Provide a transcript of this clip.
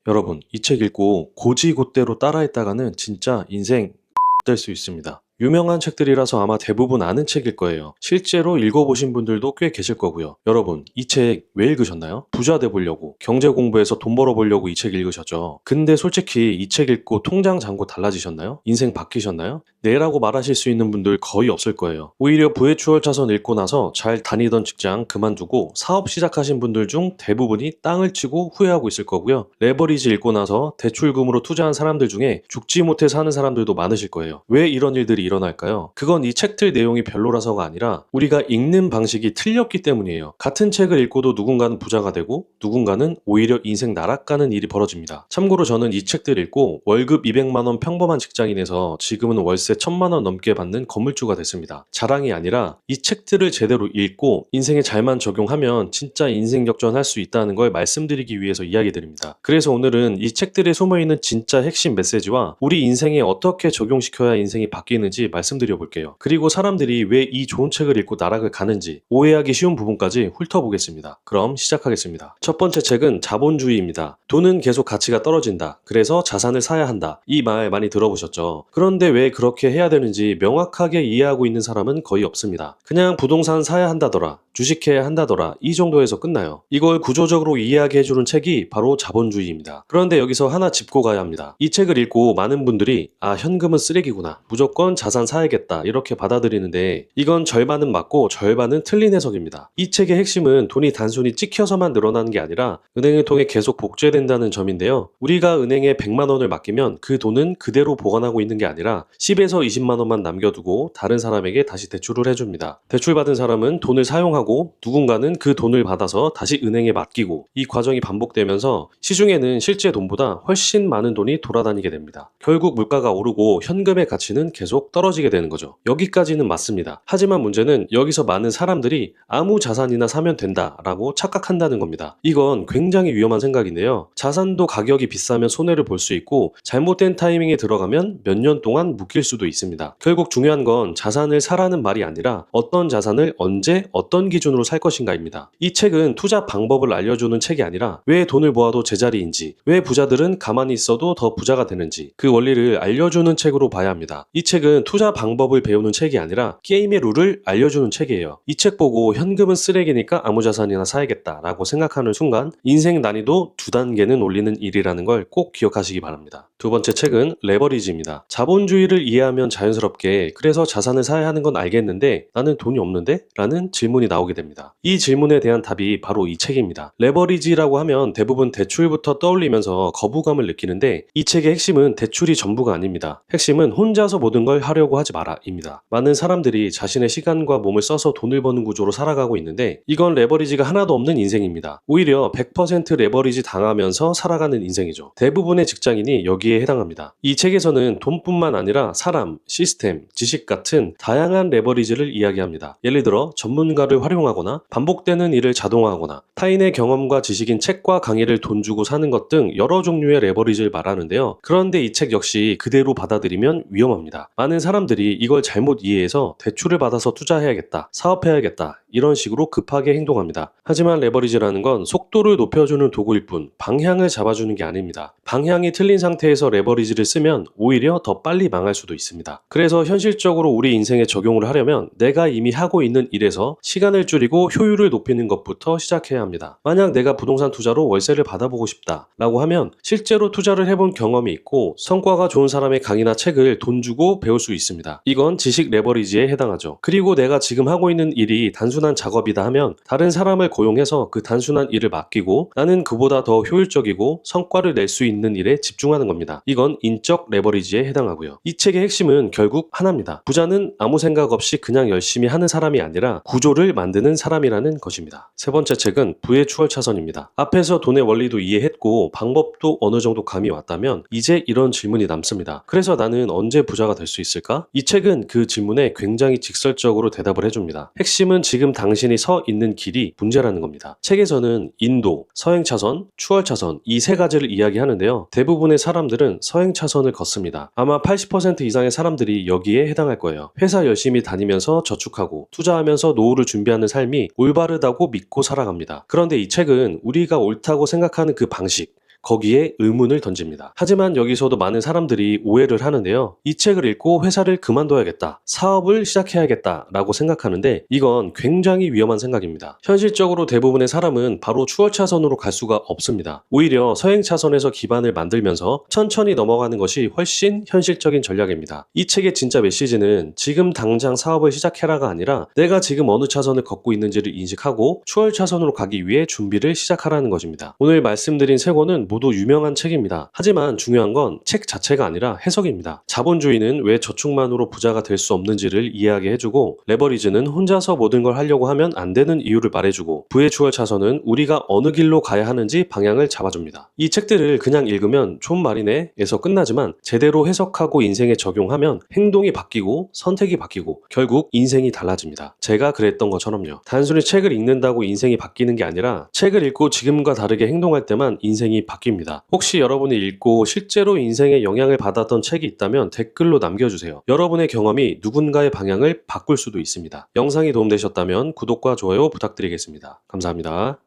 여러분, 이 책 읽고 고지고대로 따라했다가는 진짜 인생 될 수 있습니다. 유명한 책들이라서 아마 대부분 아는 책일 거예요. 실제로 읽어보신 분들도 꽤 계실 거고요. 여러분, 이 책 왜 읽으셨나요? 부자 돼보려고, 경제 공부해서 돈 벌어보려고 이 책 읽으셨죠. 근데 솔직히 이 책 읽고 통장 잔고 달라지셨나요? 인생 바뀌셨나요? 네라고 말하실 수 있는 분들 거의 없을 거예요. 오히려 부의 추월차선 읽고 나서 잘 다니던 직장 그만두고 사업 시작하신 분들 중 대부분이 땅을 치고 후회하고 있을 거고요. 레버리지 읽고 나서 대출금으로 투자한 사람들 중에 죽지 못해 사는 사람들도 많으실 거예요. 왜 이런 일들이 일어날까요? 그건 이 책들 내용이 별로라서가 아니라 우리가 읽는 방식이 틀렸기 때문이에요. 같은 책을 읽고도 누군가는 부자가 되고 누군가는 오히려 인생 나락가는 일이 벌어집니다. 참고로 저는 이 책들 읽고 월급 200만 원 평범한 직장인에서 지금은 월세 1000만 원 넘게 받는 건물주가 됐습니다. 자랑이 아니라 이 책들을 제대로 읽고 인생에 잘만 적용하면 진짜 인생 역전할 수 있다는 걸 말씀드리기 위해서 이야기 드립니다. 그래서 오늘은 이 책들에 숨어있는 진짜 핵심 메시지와 우리 인생에 어떻게 적용시켜야 인생이 바뀌는지 말씀드려 볼게요. 그리고 사람들이 왜 이 좋은 책을 읽고 나락을 가는지 오해하기 쉬운 부분까지 훑어보겠습니다. 그럼 시작하겠습니다. 첫 번째 책은 자본주의입니다. 돈은 계속 가치가 떨어진다. 그래서 자산을 사야 한다. 이 말 많이 들어보셨죠? 그런데 왜 그렇게 해야 되는지 명확하게 이해하고 있는 사람은 거의 없습니다. 그냥 부동산 사야 한다더라. 주식해야 한다더라. 이 정도에서 끝나요. 이걸 구조적으로 이해하게 해주는 책이 바로 자본주의입니다. 그런데 여기서 하나 짚고 가야 합니다. 이 책을 읽고 많은 분들이 현금은 쓰레기구나. 무조건 자산 사야겠다. 이렇게 받아들이는데 이건 절반은 맞고 절반은 틀린 해석입니다. 이 책의 핵심은 돈이 단순히 찍혀서만 늘어나는 게 아니라 은행을 통해 계속 복제된다는 점인데요. 우리가 은행에 100만 원을 맡기면 그 돈은 그대로 보관하고 있는 게 아니라 10에서 20만 원만 남겨두고 다른 사람에게 다시 대출을 해줍니다. 대출받은 사람은 돈을 사용하고 누군가는 그 돈을 받아서 다시 은행에 맡기고 이 과정이 반복되면서 시중에는 실제 돈보다 훨씬 많은 돈이 돌아다니게 됩니다. 결국 물가가 오르고 현금의 가치는 계속 떨어지게 되는 거죠. 여기까지는 맞습니다. 하지만 문제는 여기서 많은 사람들이 아무 자산이나 사면 된다라고 착각한다는 겁니다. 이건 굉장히 위험한 생각인데요. 자산도 가격이 비싸면 손해를 볼 수 있고 잘못된 타이밍에 들어가면 몇 년 동안 묶일 수도 있습니다. 결국 중요한 건 자산을 사라는 말이 아니라 어떤 자산을 언제 어떤 기준으로 살 것인가입니다. 이 책은 투자 방법을 알려주는 책이 아니라 왜 돈을 모아도 제자리인지, 왜 부자들은 가만히 있어도 더 부자가 되는지 그 원리를 알려주는 책으로 봐야 합니다. 이 책은 투자 방법을 배우는 책이 아니라 게임의 룰을 알려주는 책이에요. 이 책 보고 현금은 쓰레기니까 아무 자산이나 사야겠다라고 생각하는 순간 인생 난이도 2단계는 올리는 일이라는 걸 꼭 기억하시기 바랍니다. 두 번째 책은 레버리지입니다. 자본주의를 이해하면 자연스럽게 그래서 자산을 사야 하는 건 알겠는데 나는 돈이 없는데? 라는 질문이 나오게 됩니다. 이 질문에 대한 답이 바로 이 책입니다. 레버리지라고 하면 대부분 대출부터 떠올리면서 거부감을 느끼는데 이 책의 핵심은 대출이 전부가 아닙니다. 핵심은 혼자서 모든 걸 하려고 하지 마라입니다. 많은 사람들이 자신의 시간과 몸을 써서 돈을 버는 구조로 살아가고 있는데 이건 레버리지가 하나도 없는 인생입니다. 오히려 100% 레버리지 당하면서 살아가는 인생이죠. 대부분의 직장인이 여기에 해당합니다. 이 책에서는 돈뿐만 아니라 사람, 시스템, 지식 같은 다양한 레버리지를 이야기합니다. 예를 들어 전문가를 활용하거나 반복되는 일을 자동화하거나 타인의 경험과 지식인 책과 강의를 돈 주고 사는 것 등 여러 종류의 레버리지를 말하는데요. 그런데 이 책 역시 그대로 받아들이면 위험합니다. 많은 사람들이 이걸 잘못 이해해서 대출을 받아서 투자해야겠다, 사업해야겠다 이런 식으로 급하게 행동합니다. 하지만 레버리지라는 건 속도를 높여주는 도구일 뿐 방향을 잡아주는 게 아닙니다. 방향이 틀린 상태에서 레버리지를 쓰면 오히려 더 빨리 망할 수도 있습니다. 그래서 현실적으로 우리 인생에 적용을 하려면 내가 이미 하고 있는 일에서 시간을 줄이고 효율을 높이는 것부터 시작해야 합니다. 만약 내가 부동산 투자로 월세를 받아보고 싶다 라고 하면 실제로 투자를 해본 경험이 있고 성과가 좋은 사람의 강의나 책을 돈 주고 배울 수 있습니다. 이건 지식 레버리지에 해당하죠. 그리고 내가 지금 하고 있는 일이 단순한 작업이다 하면 다른 사람을 고용해서 그 단순한 일을 맡기고 나는 그보다 더 효율적이고 성과를 낼 수 있는 일에 집중하는 겁니다. 이건 인적 레버리지에 해당하고요. 이 책의 핵심은 결국 하나입니다. 부자는 아무 생각 없이 그냥 열심히 하는 사람이 아니라 구조를 만드는 사람이라는 것입니다. 세 번째 책은 부의 추월차선입니다. 앞에서 돈의 원리도 이해했고 방법도 어느 정도 감이 왔다면 이제 이런 질문이 남습니다. 그래서 나는 언제 부자가 될 수 있을까? 이 책은 그 질문에 굉장히 직설적으로 대답을 해줍니다. 핵심은 지금 당신이 서 있는 길이 문제라는 겁니다. 책에서는 인도, 서행차선, 추월차선 이 세 가지를 이야기하는데요. 대부분의 사람들은 서행차선을 걷습니다. 아마 80% 이상의 사람들이 여기에 해당할 거예요. 회사 열심히 다니면서 저축하고 투자하면서 노후를 준비하는 삶이 올바르다고 믿고 살아갑니다. 그런데 이 책은 우리가 옳다고 생각하는 그 방식 거기에 의문을 던집니다. 하지만 여기서도 많은 사람들이 오해를 하는데요. 이 책을 읽고 회사를 그만둬야겠다, 사업을 시작해야겠다 라고 생각하는데 이건 굉장히 위험한 생각입니다. 현실적으로 대부분의 사람은 바로 추월차선으로 갈 수가 없습니다. 오히려 서행차선에서 기반을 만들면서 천천히 넘어가는 것이 훨씬 현실적인 전략입니다. 이 책의 진짜 메시지는 지금 당장 사업을 시작해라가 아니라 내가 지금 어느 차선을 걷고 있는지를 인식하고 추월차선으로 가기 위해 준비를 시작하라는 것입니다. 오늘 말씀드린 세 권은 모두 유명한 책입니다. 하지만 중요한 건 책 자체가 아니라 해석입니다. 자본주의는 왜 저축만으로 부자가 될 수 없는지를 이해하게 해주고, 레버리지는 혼자서 모든 걸 하려고 하면 안 되는 이유를 말해주고, 부의 추월 차선은 우리가 어느 길로 가야 하는지 방향을 잡아줍니다. 이 책들을 그냥 읽으면 좋은 말이네 에서 끝나지만 제대로 해석하고 인생에 적용하면 행동이 바뀌고 선택이 바뀌고 결국 인생이 달라집니다. 제가 그랬던 것처럼요. 단순히 책을 읽는다고 인생이 바뀌는 게 아니라 책을 읽고 지금과 다르게 행동할 때만 인생이 바뀝니다. 혹시 여러분이 읽고 실제로 인생에 영향을 받았던 책이 있다면 댓글로 남겨주세요. 여러분의 경험이 누군가의 방향을 바꿀 수도 있습니다. 영상이 도움되셨다면 구독과 좋아요 부탁드리겠습니다. 감사합니다.